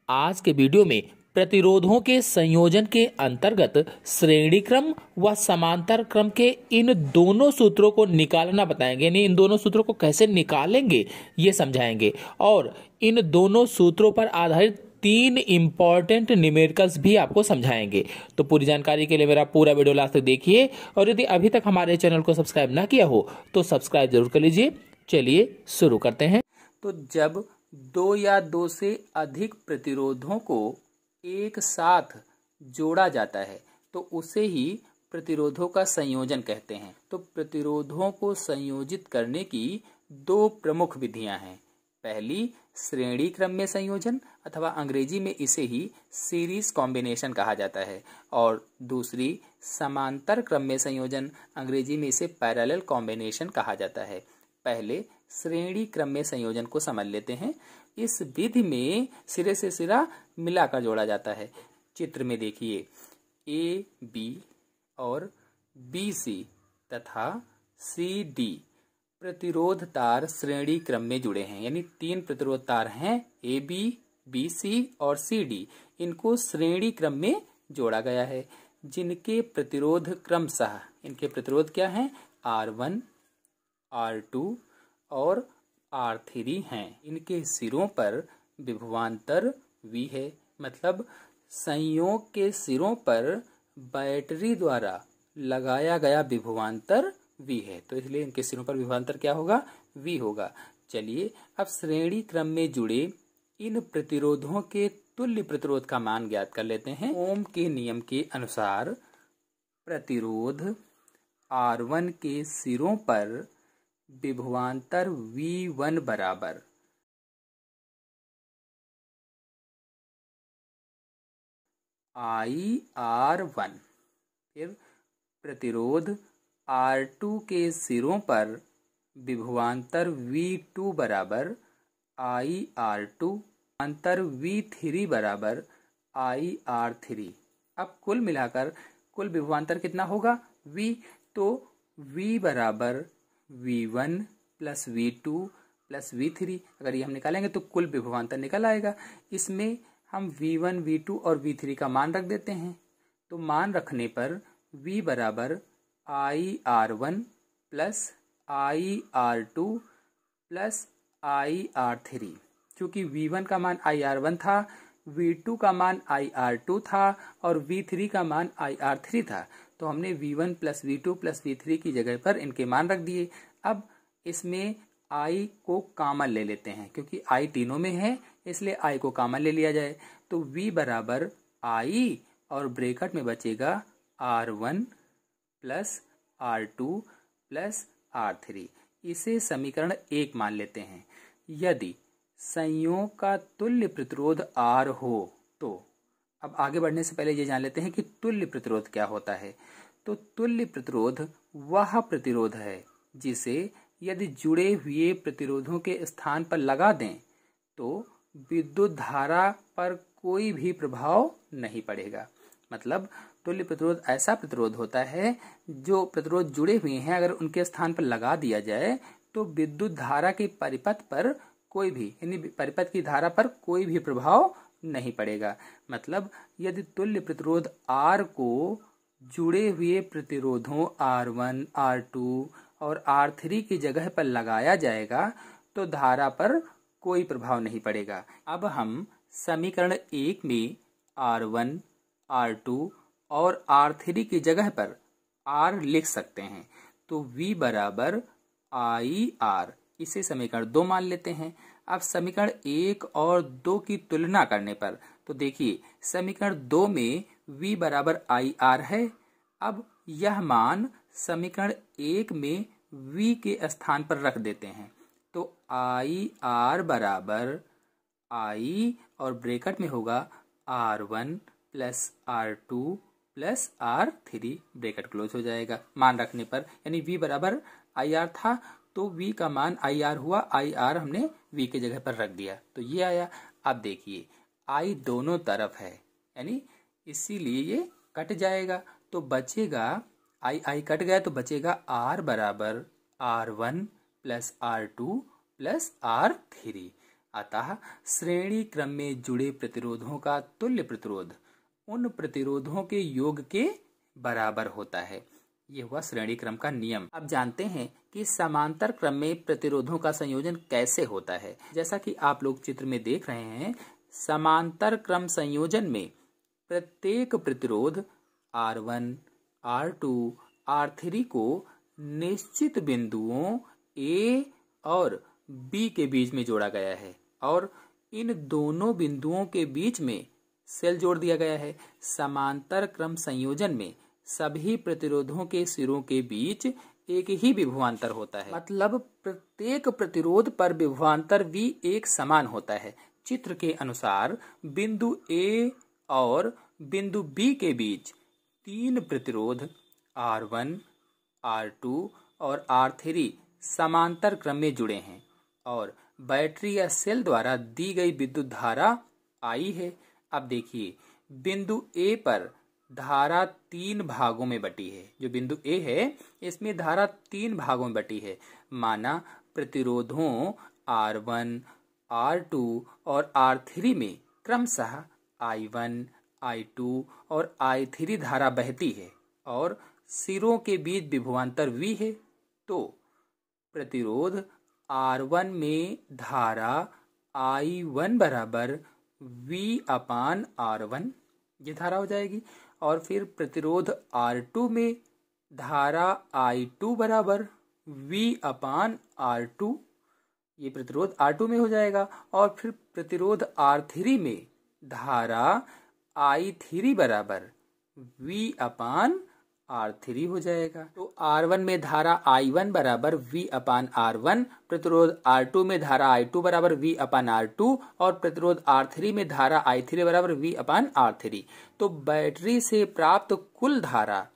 आज के वीडियो में प्रतिरोधों के संयोजन के अंतर्गत श्रेणी क्रम व समांतर क्रम के इन दोनों सूत्रों को निकालना बताएंगे। यानी इन दोनों सूत्रों को कैसे निकालेंगे ये समझाएंगे और इन दोनों सूत्रों पर आधारित 3 इंपॉर्टेंट न्यूमेरिकल्स भी आपको समझाएंगे। तो पूरी जानकारी के लिए मेरा पूरा वीडियो लास्ट तक देखिए और यदि अभी तक हमारे चैनल को सब्सक्राइब ना किया हो तो सब्सक्राइब जरूर कर लीजिए। चलिए शुरू करते हैं। तो जब 2 या 2 से अधिक प्रतिरोधों को एक साथ जोड़ा जाता है तो उसे ही प्रतिरोधों का संयोजन कहते हैं। तो प्रतिरोधों को संयोजित करने की 2 प्रमुख विधियां हैं। पहली श्रेणी क्रम में संयोजन अथवा अंग्रेजी में इसे ही सीरीज कॉम्बिनेशन कहा जाता है और दूसरी समांतर क्रम में संयोजन, अंग्रेजी में इसे पैरेलल कॉम्बिनेशन कहा जाता है। पहले श्रेणी क्रम में संयोजन को समझ लेते हैं। इस विधि में सिरे से सिरा मिलाकर जोड़ा जाता है। चित्र में देखिए ए बी और बी सी तथा सी डी प्रतिरोध तार श्रेणी क्रम में जुड़े हैं। यानी 3 प्रतिरोध तार हैं ए बी सी और सी डी। इनको श्रेणी क्रम में जोड़ा गया है जिनके प्रतिरोध क्रमशः इनके प्रतिरोध क्या हैं? R1, R2 और R3 हैं। इनके सिरों पर विभवांतर V है। मतलब संयोग के सिरों पर बैटरी द्वारा लगाया गया विभवांतर V है, तो इसलिए इनके सिरों पर विभवांतर क्या होगा? V होगा। चलिए अब श्रेणी क्रम में जुड़े इन प्रतिरोधों के तुल्य प्रतिरोध का मान ज्ञात कर लेते हैं। ओम के नियम के अनुसार प्रतिरोध R1 के सिरों पर विभवांतर V1 बराबर IR1। फिर प्रतिरोध R2 के सिरों पर विभवांतर V2 बराबर IR2, अंतर V3 बराबर IR3। अब कुल मिलाकर कुल विभवांतर कितना होगा? V। तो V बराबर V1 plus V2 plus V3। अगर ये हम निकालेंगे तो कुल विभवांतर निकल आएगा। इसमें हम V1, V2 और V3 का मान रख देते हैं। तो मान रखने पर V बराबर IR1 plus IR2 plus IR3। चूंकि V1 का मान IR1 था, V2 का मान IR2 था और V3 का मान IR3 था, तो हमने V1 plus V2 plus V3 की जगह पर इनके मान रख दिए। अब इसमें I को कॉमन ले लेते हैं क्योंकि I तीनों में है, इसलिए I को कॉमन ले लिया जाए। तो V बराबर I और ब्रैकेट में बचेगा R1 plus R2 plus R3। इसे समीकरण 1 मान लेते हैं। यदि संयोग का तुल्य प्रतिरोध R हो तो अब आगे बढ़ने से पहले ये जान लेते हैं कि तुल्य प्रतिरोध क्या होता है। तो तुल्य प्रतिरोध वह प्रतिरोध है जिसे यदि जुड़े हुए प्रतिरोधों के स्थान पर लगा दें तो विद्युत धारा पर कोई भी प्रभाव नहीं पड़ेगा। मतलब तुल्य प्रतिरोध ऐसा प्रतिरोध होता है जो प्रतिरोध जुड़े हुए हैं अगर उनके स्थान पर लगा दिया जाए तो विद्युत धारा के परिपथ पर कोई भी यानी परिपथ की धारा पर कोई भी प्रभाव नहीं पड़ेगा। मतलब यदि तुल्य प्रतिरोध R को जुड़े हुए प्रतिरोधों R1, R2 और R3 की जगह पर लगाया जाएगा तो धारा पर कोई प्रभाव नहीं पड़ेगा। अब हम समीकरण 1 में R1, R2 और R3 की जगह पर R लिख सकते हैं। तो V बराबर IR, इसे समीकरण 2 मान लेते हैं। अब समीकरण 1 और 2 की तुलना करने पर तो देखिए समीकरण 2 में V बराबर IR है। अब यह मान समीकरण 1 में V के स्थान पर रख देते हैं। तो IR बराबर I और ब्रैकेट में होगा R1 plus R2 plus R3, bracket close हो जाएगा मान रखने पर। यानी V बराबर IR था तो V का मान IR हुआ, IR हमने V के जगह पर रख दिया तो ये आया। अब देखिए I दोनों तरफ है यानी इसीलिए ये कट जाएगा तो बचेगा I कट गया तो बचेगा R बराबर R1 plus R2 plus R3। अतः श्रेणी क्रम में जुड़े प्रतिरोधों का तुल्य प्रतिरोध उन प्रतिरोधों के योग के बराबर होता है। ये हुआ श्रेणी क्रम का नियम। अब जानते हैं कि समांतर क्रम में प्रतिरोधों का संयोजन कैसे होता है। जैसा कि आप लोग चित्र में देख रहे हैं, समांतर क्रम संयोजन में प्रत्येक प्रतिरोध R1, R2, R3 को निश्चित बिंदुओं A और B के बीच में जोड़ा गया है और इन दोनों बिंदुओं के बीच में सेल जोड़ दिया गया है। समांतर क्रम संयोजन में सभी प्रतिरोधों के सिरों के बीच एक ही विभवांतर होता है, मतलब प्रत्येक प्रतिरोध पर विभवांतर V एक समान होता है। चित्र के अनुसार बिंदु A और बिंदु B के बीच तीन प्रतिरोध R1, R2 और R3 समांतर क्रम में जुड़े हैं और बैटरी या सेल द्वारा दी गई विद्युत धारा I है। अब देखिए, बिंदु A पर धारा तीन भागों में बटी है। जो बिंदु A है इसमें धारा तीन भागों में बटी है। माना प्रतिरोधों R1, R2 और R3 में क्रमशः I1, I2 और I3 धारा बहती है और सिरों के बीच विभवांतर V है। तो प्रतिरोध R1 में धारा I1 बराबर V/R1 ये धारा हो जाएगी और फिर प्रतिरोध R2 में धारा I2 बराबर V/R2 ये प्रतिरोध R2 में हो जाएगा और फिर प्रतिरोध R3 में धारा I3 बराबर V/R3 हो जाएगा। तो R1 में धारा I1 बराबर V/R1, प्रतिरोध R2 में धारा I2 बराबर V/R2 और प्रतिरोध R3 में धारा I3 बराबर V/R3। तो बैटरी से प्राप्त कुल धारा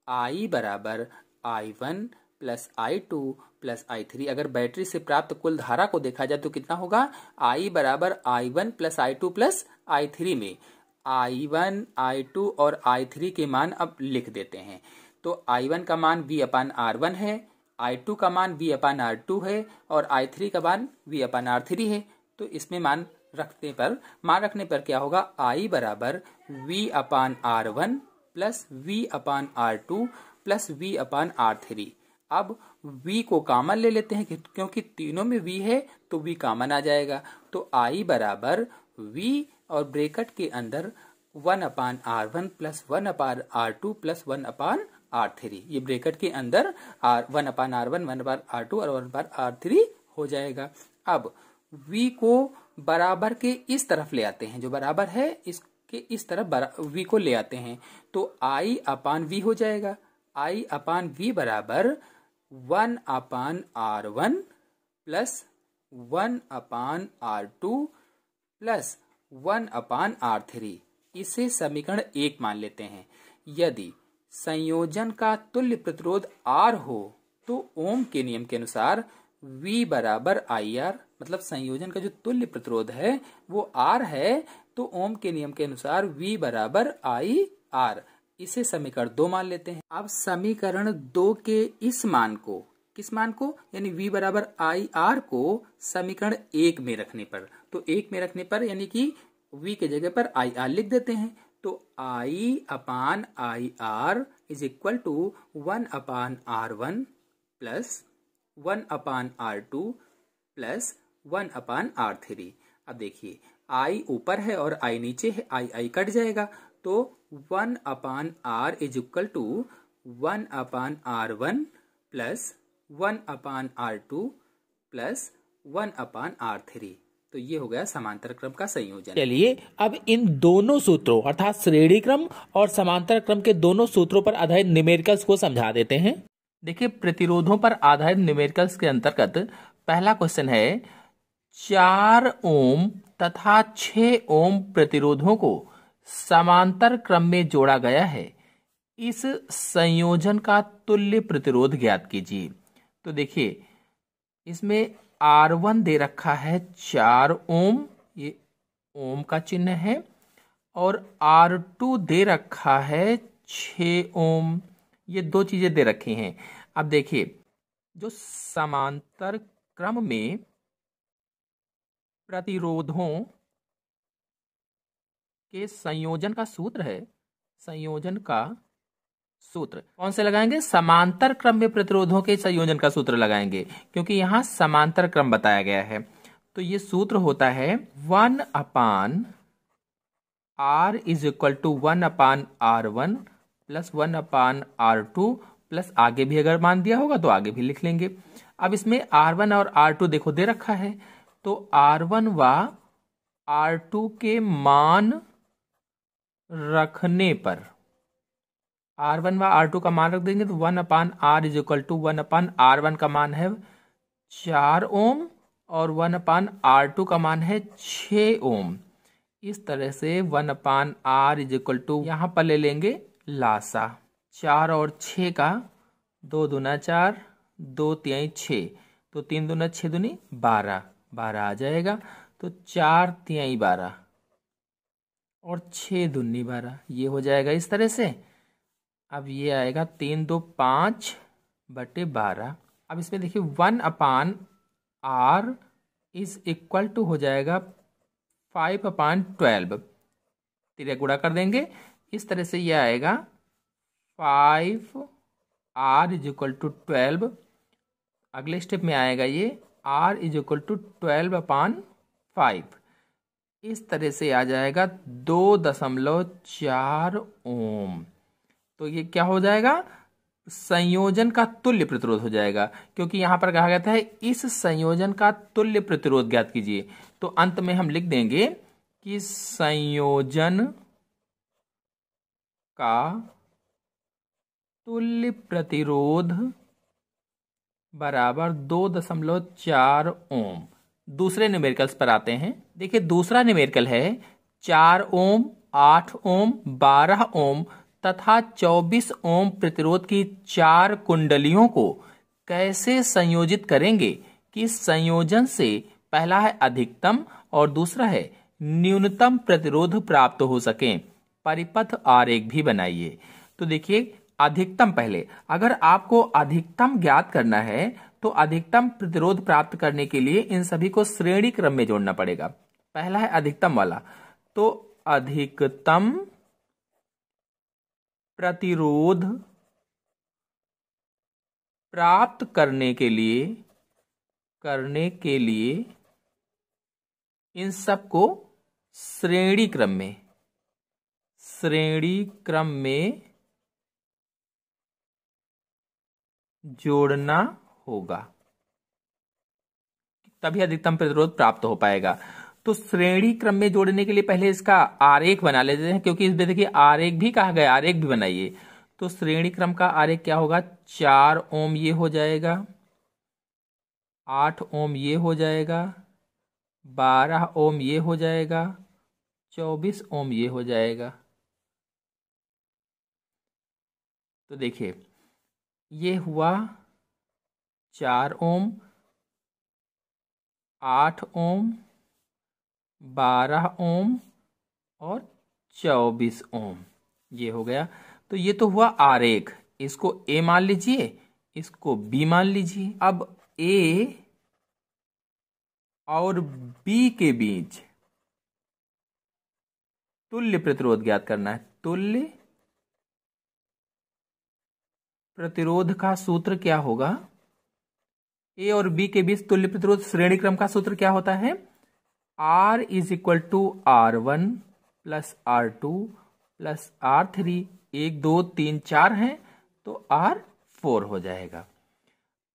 I बराबर I1 plus I2 plus I3। अगर बैटरी से प्राप्त कुल धारा को देखा जाए तो कितना होगा? I बराबर I1 plus I2 plus I3 में I1, I2 और I3 के मान अब लिख देते हैं। तो I1 का मान V/R1 है, I2 का मान V/R2 है और I3 का मान V/R3 है। तो इसमें मान रखने पर क्या होगा? I बराबर V/R1 plus V/R2 plus V/R3। अब V को कॉमन ले लेते हैं क्योंकि तीनों में V है तो V कॉमन आ जाएगा। तो I बराबर V और ब्रैकेट के अंदर 1/R1 plus 1/R2 plus 1/R3। ये ब्रैकेट के अंदर 1/R1, 1/R2 और 1/R3 हो जाएगा। अब V को बराबर के इस तरफ ले आते हैं, जो बराबर है इसके इस तरफ V को ले आते हैं तो I/V हो जाएगा। I/V बराबर 1/R1 plus 1/R2 plus 1/R3। इसे समीकरण 1 मान लेते हैं। यदि संयोजन का तुल्य प्रतिरोध R हो तो ओम के नियम के अनुसार V बराबर IR, मतलब संयोजन का जो तुल्य प्रतिरोध है वो R है तो ओम के नियम के अनुसार V बराबर IR। इसे समीकरण 2 मान लेते हैं। अब समीकरण 2 के इस मान को, किस मान को, यानी V बराबर IR को समीकरण 1 में रखने पर, तो 1 में रखने पर यानी कि V के जगह पर IR लिख देते हैं। तो I/IR is equal to 1/R1 plus 1/R2 plus 1/R3। अब देखिए I ऊपर है और I नीचे है, I कट जाएगा तो 1/R is equal to 1/R1 plus 1/R2 plus 1/R3। तो ये हो गया समांतर क्रम का संयोजन। चलिए अब इन दोनों सूत्रों अर्थात श्रेणी क्रम और समांतर क्रम के दोनों सूत्रों पर आधारित न्यूमेरिकल्स को समझा देते हैं। देखिए, प्रतिरोधों पर आधारित न्यूमेरिकल्स के अंतर्गत पहला क्वेश्चन है 4 ओम तथा 6 ओम प्रतिरोधों को समांतर क्रम में जोड़ा गया है। इस संयोजन का तुल्य प्रतिरोध ज्ञात कीजिए। तो देखिए इसमें R1 दे रखा है 4 ओम, ये ओम का चिन्ह है, और R2 दे रखा है 6 ओम। ये दो चीजें दे रखी हैं। अब देखिए जो समांतर क्रम में प्रतिरोधों के संयोजन का सूत्र है, संयोजन का सूत्र कौन से लगाएंगे? समांतर क्रम में प्रतिरोधों के संयोजन का सूत्र लगाएंगे, क्योंकि यहां समांतर क्रम बताया गया है। तो ये सूत्र होता है 1/R is equal to 1/R1 plus 1/R2 plus आगे भी अगर मान दिया होगा तो आगे भी लिख लेंगे। अब इसमें R1 और R2 देखो दे रखा है, तो R1 व R2 के मान रखने पर R1 व R2 का मान रख देंगे तो 1/R is equal to 1/R1 का मान है 4 ओम और 1/R2 का मान है 6 ओम। इस तरह से 1/R इज इक्वल टू यहां पर ले लेंगे लासा 4 और 6 का 2 दूना 4 2 तिहाई 6, तो 3 दूना 6 दूनी 12 12 आ जाएगा। तो 4 तिहाई 12 और 6 दूनी 12, ये हो जाएगा इस तरह से। अब ये आएगा 3 2 5 बटे 12। अब इसमें देखिए 1/R इज इक्वल टू हो जाएगा 5/12, तिर्या गुणा कर देंगे, इस तरह से ये आएगा 5R इज इक्वल टू 12। अगले स्टेप में आएगा ये R इज इक्वल टू 12/5, इस तरह से आ जाएगा 2.4 ओम। तो ये क्या हो जाएगा? संयोजन का तुल्य प्रतिरोध हो जाएगा, क्योंकि यहां पर कहा गया था इस संयोजन का तुल्य प्रतिरोध ज्ञात कीजिए। तो अंत में हम लिख देंगे कि संयोजन का तुल्य प्रतिरोध बराबर 2.4 ओम। दूसरे न्यूमेरिकल्स पर आते हैं। देखिए दूसरा न्यूमेरिकल है 4 ओम, 8 ओम, 12 ओम तथा 24 ओम प्रतिरोध की 4 कुंडलियों को कैसे संयोजित करेंगे कि संयोजन से पहला है अधिकतम और दूसरा है न्यूनतम प्रतिरोध प्राप्त हो सके। परिपथ आरेख भी बनाइए। तो देखिए अधिकतम पहले, अगर आपको अधिकतम ज्ञात करना है तो अधिकतम प्रतिरोध प्राप्त करने के लिए इन सभी को श्रेणी क्रम में जोड़ना पड़ेगा। पहला है अधिकतम वाला, तो अधिकतम प्रतिरोध प्राप्त करने के लिए इन सबको श्रेणी क्रम में जोड़ना होगा, तभी अधिकतम प्रतिरोध प्राप्त हो पाएगा। तो श्रेणी क्रम में जोड़ने के लिए पहले इसका आरेख बना लेते हैं, क्योंकि इसमें देखिए आरेख भी कहा गया, आरेख भी बनाइए। तो श्रेणी क्रम का आरेख क्या होगा? 4 ओम ये हो जाएगा, 8 ओम ये हो जाएगा, 12 ओम ये हो जाएगा, 24 ओम ये हो जाएगा। तो देखिए ये हुआ 4 ओम, 8 ओम, 12 ओम और 24 ओम, ये हो गया। तो ये तो हुआ आरेख, इसको ए मान लीजिए, इसको बी मान लीजिए। अब ए और बी के बीच तुल्य प्रतिरोध ज्ञात करना है। तुल्य प्रतिरोध का सूत्र क्या होगा? ए और बी के बीच तुल्य प्रतिरोध श्रेणी क्रम का सूत्र क्या होता है? R is equal to R1 plus R2 plus R3, 1 2 3 4 है तो R4 हो जाएगा।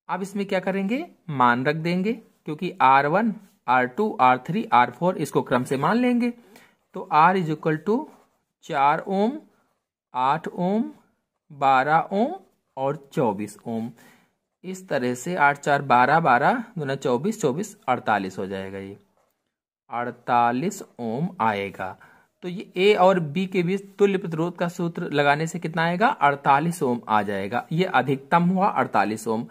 अब इसमें क्या करेंगे? मान रख देंगे, क्योंकि R1 R2 R3 R4 इसको क्रम से मान लेंगे। तो R इज इक्वल टू 4 ओम, 8 ओम, 12 ओम और 24 ओम। इस तरह से 8 4 12 12 दूना 24 24 48 हो जाएगा। ये 48 ओम आएगा। तो ये ए और बी के बीच तुल्य प्रतिरोध का सूत्र लगाने से कितना आएगा? 48 ओम आ जाएगा। ये अधिकतम हुआ 48 ओम।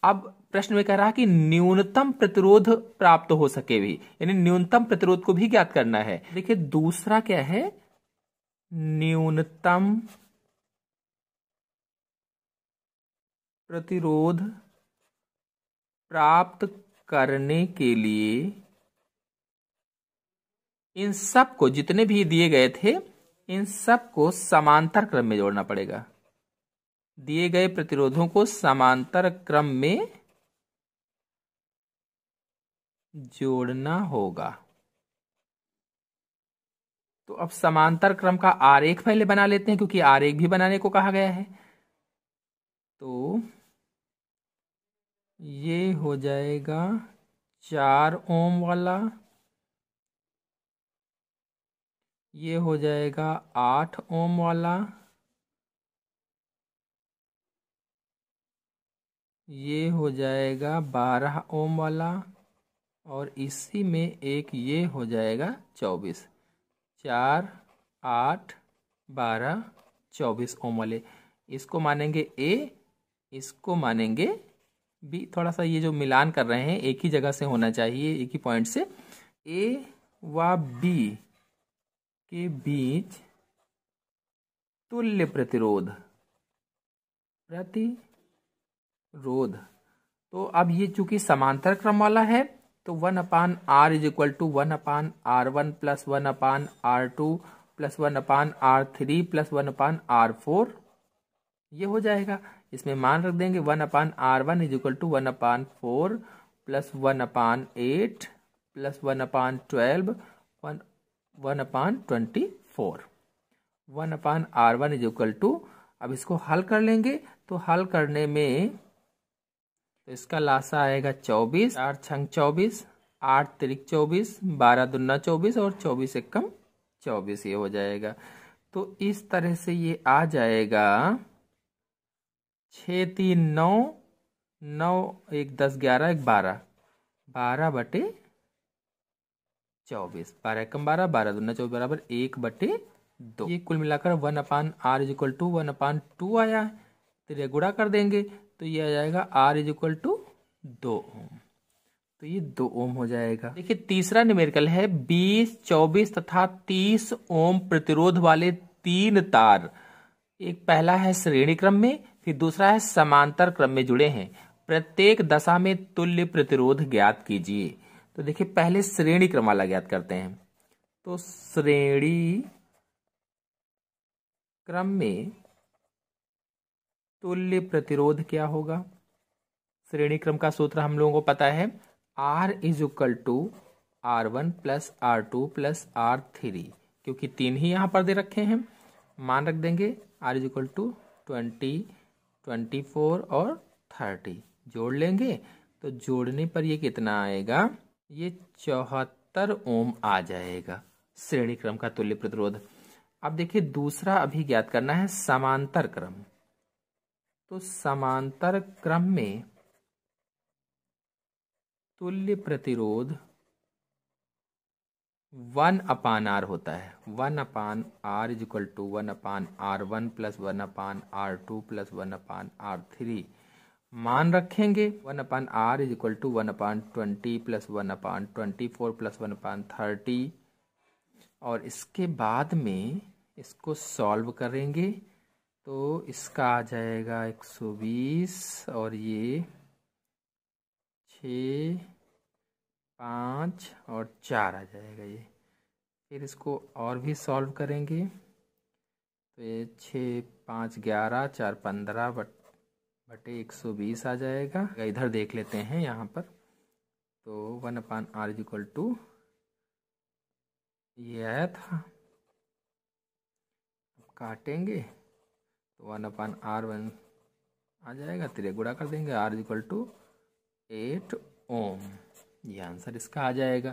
अब प्रश्न में कह रहा है कि न्यूनतम प्रतिरोध प्राप्त हो सके भी, यानी न्यूनतम प्रतिरोध को भी ज्ञात करना है। देखिए दूसरा क्या है? न्यूनतम प्रतिरोध प्राप्त करने के लिए इन सब को जितने भी दिए गए थे इन सब को समांतर क्रम में जोड़ना पड़ेगा। दिए गए प्रतिरोधों को समांतर क्रम में जोड़ना होगा। तो अब समांतर क्रम का आरेख पहले बना लेते हैं, क्योंकि आरेख भी बनाने को कहा गया है। तो ये हो जाएगा 4 ओम वाला, ये हो जाएगा 8 ओम वाला, ये हो जाएगा 12 ओम वाला, और इसी में एक ये हो जाएगा 24। 4, 8, 12, 24 ओम वाले इसको मानेंगे ए, इसको मानेंगे बी। थोड़ा सा ये जो मिलान कर रहे हैं एक ही जगह से होना चाहिए, एक ही पॉइंट से। ए व बी के बीच तुल्य प्रतिरोध तो अब ये चूंकि समांतर क्रम वाला है तो 1/r is equal to 1/r1 plus 1/r2 plus 1/r3 plus 1/r4 ये हो जाएगा। इसमें मान रख देंगे 1/r1 is equal to 1/4 plus 1/8 plus 1/12 1/24। 1/r1 is equal to, अब इसको हल कर लेंगे तो हल करने में तो इसका लासा आएगा 24, 4 छंग 24, 8 तिरिक 24, 12 दूना 24 और 24 एकम 24 ये हो जाएगा। तो इस तरह से ये आ जाएगा 6 3 9 9 1 10 11 1 12 12/24, 12 एकम 12, 12 दूना 24 बराबर 1/2। ये कुल मिलाकर 1/r इज इक्वल टू 1/2 आया। तो ये गुणा कर देंगे तो ये आ जाएगा r इज इक्वल टू 2 ओम। तो ये 2 ओम हो जाएगा। देखिए तीसरा न्यूमेरिकल है 20, 24 तथा 30 ओम प्रतिरोध वाले 3 तार। एक पहला है श्रेणी क्रम में, फिर दूसरा है समांतर क्रम में जुड़े हैं। प्रत्येक दशा में तुल्य प्रतिरोध ज्ञात कीजिए। तो देखिए पहले श्रेणी क्रम वाला ज्ञात करते हैं। तो श्रेणी क्रम में तुल्य प्रतिरोध क्या होगा? श्रेणी क्रम का सूत्र हम लोगों को पता है, R is equal to R1 plus R2 plus R3, क्योंकि 3 ही यहाँ पर दे रखे हैं। मान रख देंगे R इज इक्वल टू 20, 24 और 30 जोड़ लेंगे तो जोड़ने पर ये कितना आएगा? ये 74 ओम आ जाएगा श्रेणी क्रम का तुल्य प्रतिरोध। अब देखिए दूसरा अभी ज्ञात करना है समांतर क्रम। तो समांतर क्रम में तुल्य प्रतिरोध 1/r होता है। 1/r is equal to 1/r1 plus 1/r2 plus 1/r3। मान रखेंगे 1/r is equal to 1/20 plus 1/24 plus 1/30, और इसके बाद में इसको सॉल्व करेंगे तो इसका आ जाएगा 120 और ये 6, 5 और 4 आ जाएगा ये। फिर इसको और भी सॉल्व करेंगे तो ये 6, 5, 11, 4, 15 बटे 120 आ जाएगा। इधर देख लेते हैं यहाँ पर। तो 1/r इज इक्वल टू ये आया था, काटेंगे तो 1/r1 आ जाएगा, 3 गुणा कर देंगे, r इज इक्वल टू 8 ओम। ये आंसर इसका आ जाएगा।